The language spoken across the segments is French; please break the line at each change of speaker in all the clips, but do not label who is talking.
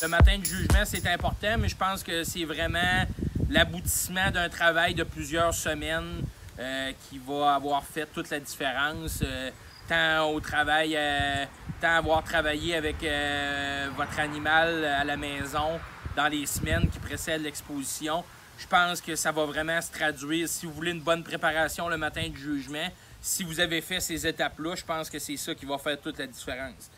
Le matin de jugement, c'est important, mais je pense que c'est vraiment l'aboutissement d'un travail de plusieurs semaines qui va avoir fait toute la différence. Tant au travail, tant avoir travaillé avec votre animal à la maison dans les semaines qui précèdent l'exposition. Je pense que ça va vraiment se traduire. Si vous voulez une bonne préparation le matin du jugement, si vous avez fait ces étapes-là, je pense que c'est ça qui va faire toute la différence.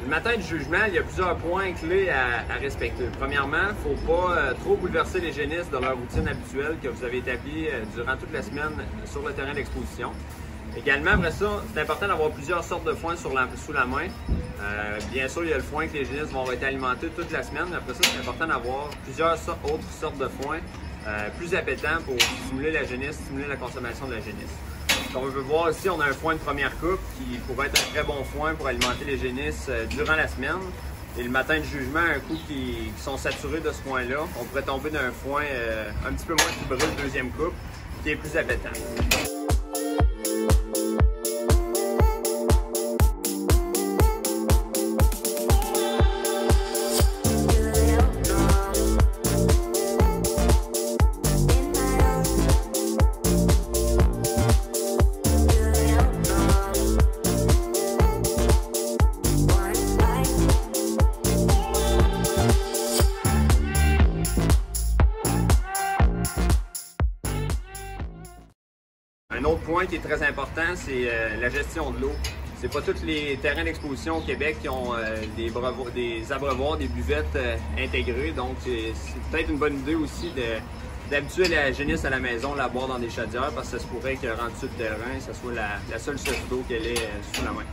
Le matin du jugement, il y a plusieurs points clés à respecter. Premièrement, il ne faut pas trop bouleverser les génisses de leur routine habituelle que vous avez établie durant toute la semaine sur le terrain d'exposition. Également, après ça, c'est important d'avoir plusieurs sortes de foin sous la main. Bien sûr, il y a le foin que les génisses vont être alimentés toute la semaine. Après ça, c'est important d'avoir plusieurs autres sortes de foin plus appétants pour stimuler la génisse, stimuler la consommation de la génisse. Comme on veut voir ici, on a un foin de première coupe qui pourrait être un très bon foin pour alimenter les génisses durant la semaine. Et le matin du jugement, un coup qui sont saturés de ce foin-là, on pourrait tomber d'un foin un petit peu moins fibreux de deuxième coupe, qui est plus appétant. Un autre point qui est très important, c'est la gestion de l'eau. C'est pas tous les terrains d'exposition au Québec qui ont des abreuvoirs, des buvettes intégrées. Donc, c'est peut-être une bonne idée aussi d'habituer la génisse à la maison, la boire dans des chaudières, parce que ça se pourrait que rendu sur le terrain, ça soit la seule source d'eau qu'elle ait sous la main.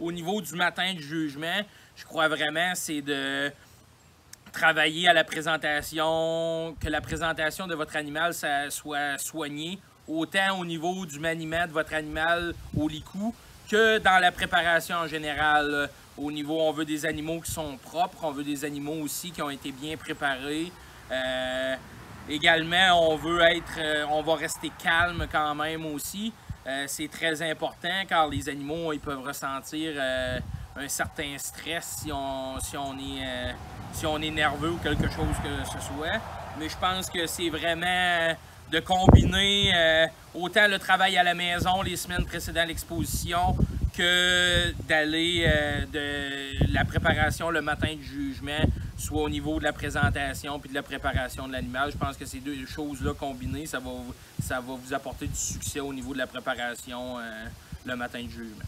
Au niveau du matin du jugement, je crois vraiment c'est de travailler à la présentation, que la présentation de votre animal ça soit soignée, autant au niveau du maniement de votre animal au licou que dans la préparation en général. Au niveau, on veut des animaux qui sont propres, on veut des animaux aussi qui ont été bien préparés. Également, on va rester calme quand même aussi. C'est très important car les animaux ils peuvent ressentir un certain stress si on est nerveux ou quelque chose que ce soit. Mais je pense que c'est vraiment de combiner autant le travail à la maison les semaines précédant l'exposition que d'aller de la préparation le matin du jugement, soit au niveau de la présentation puis de la préparation de l'animal. Je pense que ces deux choses-là combinées, ça va vous apporter du succès au niveau de la préparation le matin du jugement.